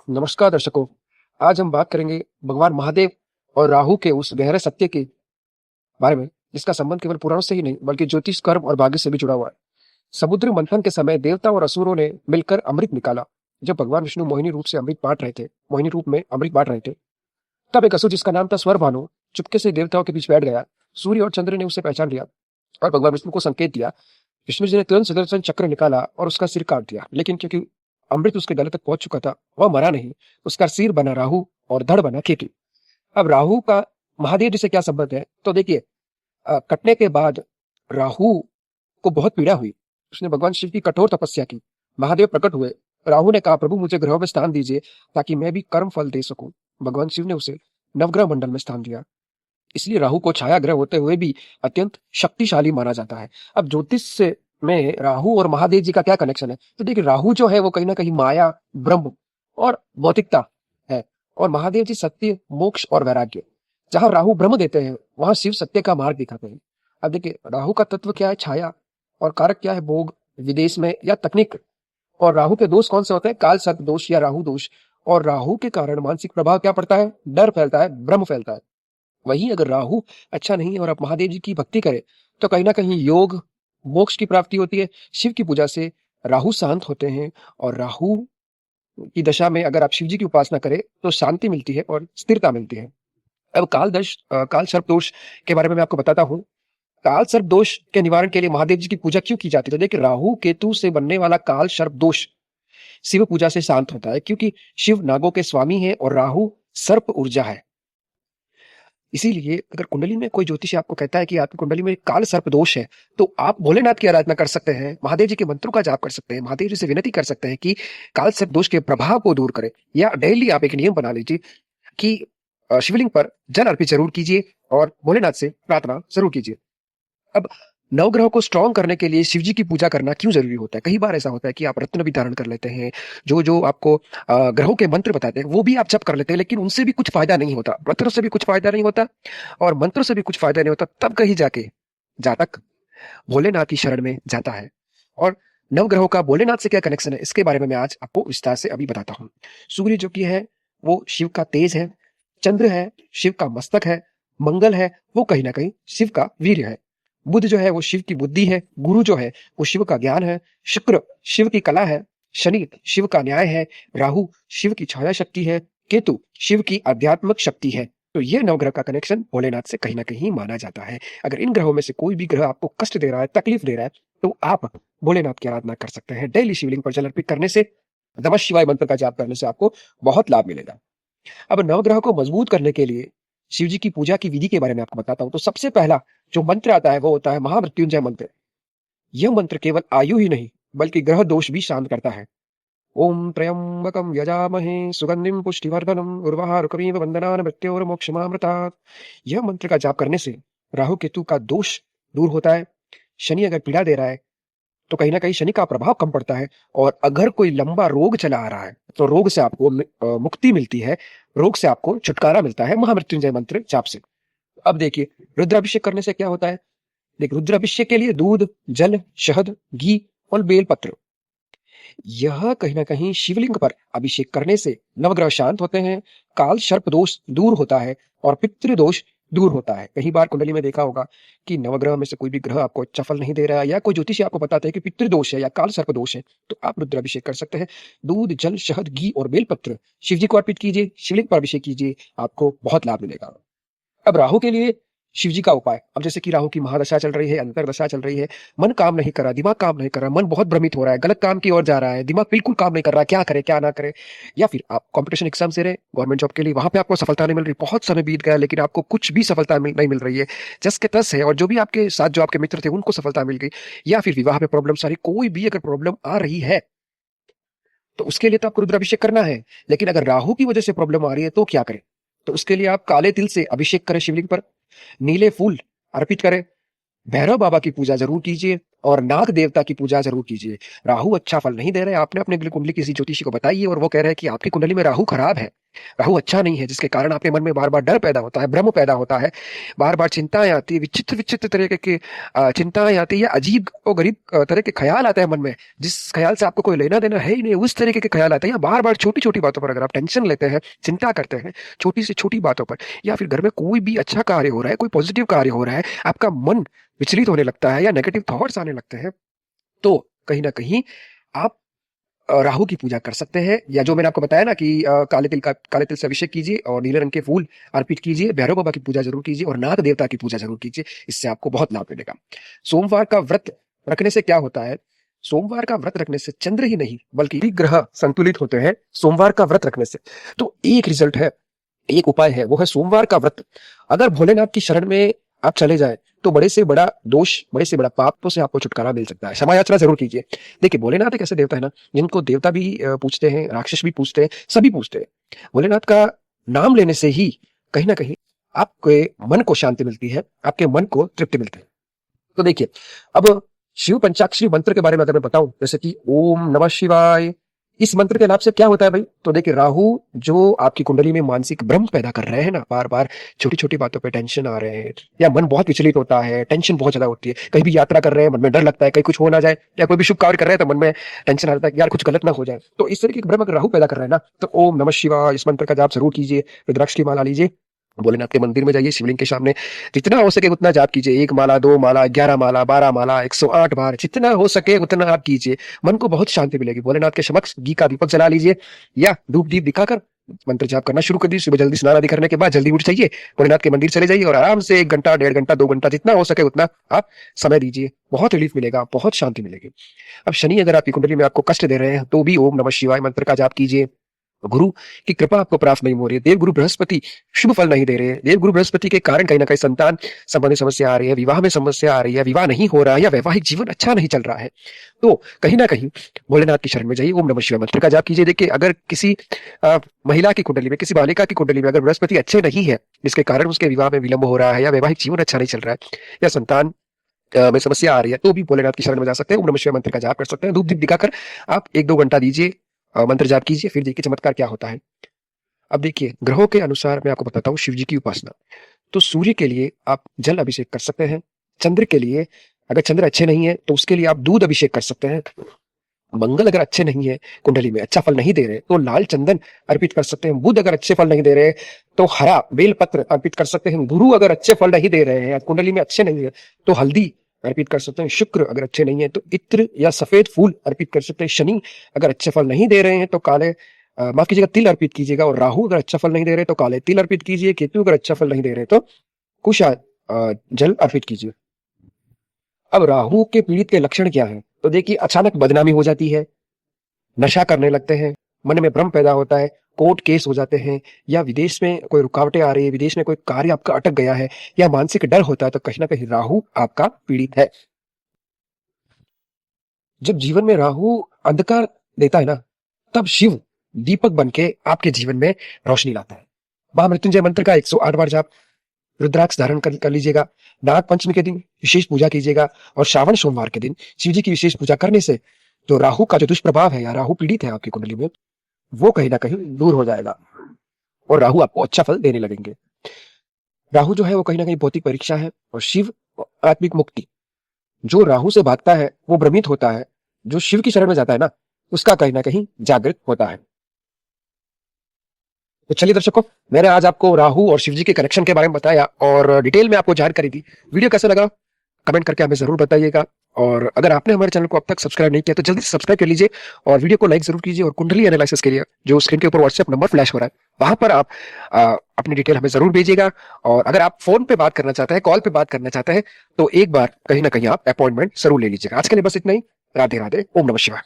नमस्कार दर्शकों। आज हम बात करेंगे भगवान महादेव और राहु के उस गहरे सत्य के बारे में, जिसका संबंध केवल पुराणों से ही नहीं बल्कि ज्योतिष, कर्म और भाग्य से भी जुड़ा हुआ है। समुद्र मंथन के समय देवता और असुरों ने मिलकर अमृत निकाला। जब भगवान विष्णु मोहिनी रूप से अमृत बांट रहे थे मोहिनी रूप में अमृत बांट रहे थे, तब एक असुर जिसका नाम था स्वर भानु चुपके से देवताओं के बीच बैठ गया। सूर्य और चंद्र ने उसे पहचान लिया और भगवान विष्णु को संकेत दिया। विष्णु जी ने तुरंत सुदर्शन चक्र निकाला और उसका सिर काट दिया, लेकिन क्योंकि अमृत उसके गले तक पहुंच चुका था, वह मरा नहीं। उसका सिर बना राहु और धड़ बना केतु। अब राहु का महादेव जी से क्या संबंध है, तो देखिए, कटने के बाद राहु को बहुत पीड़ा हुई। उसने भगवान शिव की कठोर तपस्या की। महादेव प्रकट हुए। राहु ने कहा, प्रभु मुझे ग्रहों में स्थान दीजिए ताकि मैं भी कर्म फल दे सकूं। भगवान शिव ने उसे नवग्रह मंडल में स्थान दिया। इसलिए राहु को छाया ग्रह होते हुए भी अत्यंत शक्तिशाली माना जाता है। अब ज्योतिष से में राहु और महादेव जी का क्या कनेक्शन है, तो देखिए, राहु जो है वो कहीं ना कहीं माया, ब्रह्म और भौतिकता है, और महादेव जी सत्य, मोक्ष और वैराग्य। जहां राहु ब्रह्म देते हैं, वहां शिव सत्य का मार्ग दिखाते हैं। अब देखिए, राहु का तत्व क्या है, छाया, और कारक क्या है, भोग, विदेश में या तकनीक। और राहु के दोष कौन से होते हैं, काल सर्प दोष या राहु दोष। और राहु के कारण मानसिक प्रभाव क्या पड़ता है, डर फैलता है, भ्रम फैलता है। वहीं अगर राहु अच्छा नहीं है और आप महादेव जी की भक्ति करें, तो कहीं ना कहीं योग, मोक्ष की प्राप्ति होती है। शिव की पूजा से राहु शांत होते हैं, और राहु की दशा में अगर आप शिव जी की उपासना करें तो शांति मिलती है और स्थिरता मिलती है। अब काल सर्प दोष के बारे में मैं आपको बताता हूँ। काल सर्प दोष के निवारण के लिए महादेव जी की पूजा क्यों की जाती है, तो देखिए, राहु केतु से बनने वाला काल सर्प दोष शिव पूजा से शांत होता है, क्योंकि शिव नागों के स्वामी है और राहु सर्प ऊर्जा है। इसीलिए अगर कुंडली में कोई ज्योतिषी आपको कहता है कि आपकी कुंडली में काल सर्प दोष है, तो आप भोलेनाथ की आराधना कर सकते हैं, महादेव जी के मंत्रों का जाप कर सकते हैं, महादेव जी से विनती कर सकते हैं कि काल सर्प दोष के प्रभाव को दूर करें। या डेली आप एक नियम बना लीजिए कि शिवलिंग पर जल अर्पित जरूर कीजिए और भोलेनाथ से प्रार्थना जरूर कीजिए। अब नवग्रहों को स्ट्रांग करने के लिए शिव जी की पूजा करना क्यों जरूरी होता है? कई बार ऐसा होता है कि आप रत्न भी धारण कर लेते हैं, जो जो आपको ग्रहों के मंत्र बताते हैं वो भी आप जप कर लेते हैं, लेकिन उनसे भी कुछ फायदा नहीं होता, रत्नों से भी कुछ फायदा नहीं होता और मंत्रों से भी कुछ फायदा नहीं होता। तब कहीं जाके जातक भोलेनाथ की शरण में जाता है। और नवग्रहों का भोलेनाथ से क्या कनेक्शन है, इसके बारे में मैं आज आपको विस्तार से अभी बताता हूँ। सूर्य जो कि है वो शिव का तेज है, चंद्र है शिव का मस्तक है, मंगल है वो कहीं ना कहीं शिव का वीर्य है, बुध जो है वो शिव की बुद्धि है, गुरु जो है वो शिव का ज्ञान है, शुक्र शिव की कला है, शनि शिव का न्याय है, राहु शिव की छाया शक्ति है, केतु शिव की आध्यात्मिक शक्ति है। तो ये नवग्रह का कनेक्शन भोलेनाथ से कहीं ना कहीं माना जाता है। अगर इन ग्रहों में से कोई भी ग्रह आपको कष्ट दे रहा है, तकलीफ दे रहा है, तो आप भोलेनाथ की आराधना कर सकते हैं। डेली शिवलिंग पर जल अर्पित करने से, नमः शिवाय मंत्र का जाप करने से आपको बहुत लाभ मिलेगा। अब नवग्रह को मजबूत करने के लिए शिव जी की पूजा की विधि के बारे में आपको बताता हूं। तो सबसे पहला जो मंत्र आता है वो होता है महामृत्युंजय मंत्र। यह मंत्र केवल आयु ही नहीं बल्कि ग्रह दोष भी शांत करता है। ओम त्र्यंबकम यजामहे सुगंधिम पुष्टिवर्धनम उर्वारुकमिव बंधनान् मृत्योर्मोक्षमामृतात्। यह मंत्र का जाप करने से राहु केतु का दोष दूर होता है। शनि अगर पीड़ा दे रहा है तो कहीं ना कहीं शनि का प्रभाव कम पड़ता है। और अगर कोई लंबा रोग चला आ रहा है तो रोग से आपको मुक्ति मिलती है, रोग से आपको छुटकारा मिलता है महामृत्युंजय मंत्र जाप से। अब देखिए, रुद्राभिषेक करने से क्या होता है। देखिए, रुद्राभिषेक के लिए दूध, जल, शहद, घी और बेलपत्र, यह कहीं ना कहीं शिवलिंग पर अभिषेक करने से नवग्रह शांत होते हैं, काल सर्प दोष दूर होता है और पितृदोष दूर होता है। कई बार कुंडली में देखा होगा कि नवग्रह में से कोई भी ग्रह आपको अच्छा फल नहीं दे रहा है, या कोई ज्योतिषी आपको बताते हैं कि पितृदोष है या काल सर्प दोष है, तो आप रुद्राभिषेक कर सकते हैं। दूध, जल, शहद, घी और बेलपत्र शिव जी को अर्पित कीजिए, शिवलिंग पर अभिषेक कीजिए, आपको बहुत लाभ मिलेगा। अब राहु के लिए शिव जी का उपाय। अब जैसे कि राहु की महादशा चल रही है, अंतरदशा चल रही है, मन काम नहीं कर रहा, दिमाग काम नहीं कर रहा, मन बहुत भ्रमित हो रहा है, गलत काम की ओर जा रहा है, दिमाग बिल्कुल काम नहीं कर रहा, क्या करे क्या ना करे। या फिर आप कंपटीशन एग्जाम से रहे गवर्नमेंट जॉब के लिए, वहां पे आपको सफलता नहीं मिल रही, बहुत समय बीत गया लेकिन आपको कुछ भी सफलता नहीं मिल रही है, जस के तस है, और जो भी आपके साथ जो आपके मित्र थे उनको सफलता मिल गई। या फिर विवाह में प्रॉब्लम सारी, कोई भी अगर प्रॉब्लम आ रही है तो उसके लिए तो आपको रुद्राभिषेक करना है। लेकिन अगर राहु की वजह से प्रॉब्लम आ रही है तो क्या करें, तो उसके लिए आप काले तिल से अभिषेक करें शिवलिंग पर, नीले फूल अर्पित करें, भैरव बाबा की पूजा जरूर कीजिए और नाग देवता की पूजा जरूर कीजिए। राहु अच्छा फल नहीं दे रहे, आपने अपने कुंडली किसी ज्योतिषी को बताइए और वो कह रहे हैं कि आपकी कुंडली में राहु खराब है, राहु अच्छा नहीं है, जिसके कारण आपके मन में बार बार डर पैदा होता है, भ्रम पैदा होता है, बार बार चिंताएं आती है, विचित्र विचित्र तरीके की चिंताएं आती है, या अजीब और गरीब तरह के ख्याल आते हैं मन में, जिस ख्याल से आपको कोई लेना देना है ही नहीं, उस तरीके के ख्याल आते हैं। या बार बार छोटी छोटी बातों पर अगर आप टेंशन लेते हैं, चिंता करते हैं छोटी से छोटी बातों पर, या फिर घर में कोई भी अच्छा कार्य हो रहा है, कोई पॉजिटिव कार्य हो रहा है, आपका मन विचलित होने लगता है या नेगेटिव थॉट्स आने लगते हैं, तो कहीं ना कहीं आप राहु की पूजा कर सकते हैं। या जो मैंने आपको बताया ना कि काले तिल से अभिषेक कीजिए और नीले रंग के फूल अर्पित कीजिए, भैरव बाबा की पूजा जरूर कीजिए और नाग देवता की पूजा जरूर कीजिए, इससे आपको बहुत लाभ मिलेगा। सोमवार का व्रत रखने से क्या होता है? सोमवार का व्रत रखने से चंद्र ही नहीं बल्कि भी ग्रह संतुलित होते हैं सोमवार का व्रत रखने से। तो एक रिजल्ट है, एक उपाय है, वो है सोमवार का व्रत। अगर भोलेनाथ की शरण में आप चले जाए तो बड़े से बड़ा दोष, बड़े से बड़ा पाप से आपको छुटकारा मिल सकता है। क्षमा याचना जरूर कीजिए। देखिए, भोलेनाथ एक ऐसे देवता है ना जिनको देवता भी पूछते हैं, राक्षस भी पूछते हैं, सभी पूछते हैं। भोलेनाथ का नाम लेने से ही कहीं ना कहीं आपके मन को शांति मिलती है, आपके मन को तृप्ति मिलती है। तो देखिए, अब शिव पंचाक्षरी मंत्र के बारे में अगर मैं बताऊं, जैसे कि ओम नमः शिवाय, इस मंत्र के लाभ से क्या होता है भाई? तो देखिए, राहु जो आपकी कुंडली में मानसिक भ्रम पैदा कर रहे हैं ना, बार बार छोटी छोटी बातों पे टेंशन आ रहे हैं, या मन बहुत विचलित होता है, टेंशन बहुत ज्यादा होती है, कहीं भी यात्रा कर रहे हैं मन में डर लगता है कहीं कुछ हो ना जाए, या कोई भी शुभ कार्य कर रहे हैं तो मन में टेंशन आता है कि यार कुछ गलत ना हो जाए, तो इस तरीके के भ्रम अगर राहु पैदा कर रहे हैं ना, तो ओम नमः शिवाय इस मंत्र का जाप जरूर कीजिए। रुद्राक्ष की माला लीजिए, भोलेनाथ के मंदिर में जाइए, शिवलिंग के सामने जितना हो सके उतना जाप कीजिए। 1 माला, 2 माला, 11 माला, 12 माला, 108 बार, जितना हो सके उतना आप कीजिए। मन को बहुत शांति मिलेगी। भोलेनाथ के समक्ष घी का दीपक जला लीजिए या धूप दीप दिखाकर मंत्र जाप करना शुरू कर दीजिए। सुबह जल्दी स्नान आदि करने के बाद जल्दी उठ जाइए, भोलेनाथ के मंदिर चले जाइए और आराम से 1 घंटा, 1.5 घंटा, 2 घंटा, जितना हो सके उतना आप समय दीजिए। बहुत रिलीफ मिलेगा, बहुत शांति मिलेगी। अब शनि अगर आपकी कुंडली में आपको कष्ट दे रहे हैं तो भी ओम नमः शिवाय मंत्र का जाप कीजिए। गुरु की कृपा आपको प्राप्त नहीं हो रही है, देव गुरु बृहस्पति शुभ फल नहीं दे रहे हैं, देव गुरु बृहस्पति के कारण कहीं ना कहीं संतान संबंधी समस्या आ रही है, विवाह में समस्या आ रही है, विवाह नहीं हो रहा है, या वैवाहिक जीवन अच्छा नहीं चल रहा है, तो कहीं ना कहीं भोलेनाथ की शरण में जाइए, ओम नमः शिवाय मंत्र का जाप कीजिए। देखिए, अगर किसी महिला की कुंडली में, किसी बालिका की कुंडली में अगर बृहस्पति अच्छे नहीं है, जिसके कारण उसके विवाह में विलंब हो रहा है, या वैवाहिक जीवन अच्छा नहीं चल रहा है, या संतान में समस्या आ रही है, तो भी भोलेनाथ की शरण में जा सकते हैं, ओम नमः शिवाय मंत्र का जाप कर सकते हैं। धूप दीप दिखाकर आप 1-2 घंटा दीजिए, मंत्र जाप कीजिए, फिर देखिए चमत्कार क्या होता है। अब देखिए, ग्रहों के अनुसार मैं आपको बताता हूँ शिव जी की उपासना। तो सूर्य के लिए आप जल अभिषेक कर सकते हैं। चंद्र के लिए, अगर चंद्र अच्छे नहीं है तो उसके लिए आप दूध अभिषेक कर सकते हैं। मंगल अगर अच्छे नहीं है, कुंडली में अच्छा फल नहीं दे रहे, तो लाल चंदन अर्पित कर सकते हैं। बुध अगर अच्छे फल नहीं दे रहे तो हरा बेलपत्र अर्पित कर सकते हैं। गुरु अगर अच्छे फल नहीं दे रहे हैं, कुंडली में अच्छे नहीं है, तो हल्दी अर्पित कर सकते हैं। शुक्र अगर अच्छे नहीं है तो इत्र या सफेद फूल अर्पित कर सकते हैं। शनि अगर अच्छे फल नहीं दे रहे हैं तो काले माफ कीजिएगा, तिल अर्पित कीजिएगा। और राहु अगर अच्छा फल नहीं दे रहे तो काले तिल अर्पित कीजिए। केतु अगर अच्छा फल नहीं दे रहे तो कुशा जल अर्पित कीजिए। अब राहु के पीड़ित के लक्षण क्या है? तो देखिए, अचानक बदनामी हो जाती है, नशा करने लगते हैं, मन में भ्रम पैदा होता है, कोर्ट केस हो जाते हैं, या विदेश में कोई रुकावटें आ रही है, विदेश में कोई कार्य आपका अटक गया है, या मानसिक डर होता है, तो कहीं ना कहीं राहु आपका पीड़ित है। जब जीवन में राहु अंधकार देता है ना, तब शिव दीपक बन के आपके जीवन में रोशनी लाता है। महामृत्युंजय मंत्र का 108 बार जाप, रुद्राक्ष धारण कर लीजिएगा। नाग पंचमी के दिन विशेष पूजा कीजिएगा, और श्रावण सोमवार के दिन शिव जी की विशेष पूजा करने से जो राहु का जो दुष्प्रभाव है, या राहु पीड़ित है आपकी कुंडली में, वो कहीं ना कहीं दूर हो जाएगा और राहु आपको अच्छा फल देने लगेंगे। राहु जो है वो कहीं ना कहीं भौतिक परीक्षा है, और शिव आत्मिक मुक्ति। जो राहु से भागता है वो भ्रमित होता है, जो शिव की शरण में जाता है ना, उसका कहीं ना कहीं जागृत होता है। तो चलिए दर्शकों, मैंने आज आपको राहु और शिव जी के कनेक्शन के बारे में बताया और डिटेल में आपको जानकारी दी। वीडियो कैसा लगा कमेंट करके हमें जरूर बताइएगा, और अगर आपने हमारे चैनल को अब तक सब्सक्राइब नहीं किया तो जल्दी से सब्सक्राइब कर लीजिए, और वीडियो को लाइक जरूर कीजिए। और कुंडली एनालिसिस के लिए जो स्क्रीन के ऊपर व्हाट्सएप नंबर फ्लैश हो रहा है, वहां पर आप अपनी डिटेल हमें जरूर भेजिएगा। और अगर आप फोन पे बात करना चाहते हैं, कॉल पे बात करना चाहते हैं, तो एक बार कहीं ना कहीं आप अपॉइंटमेंट जरूर ले लीजिएगा। आज के लिए बस इतना ही। राधे राधे, ओम नमः शिवाय।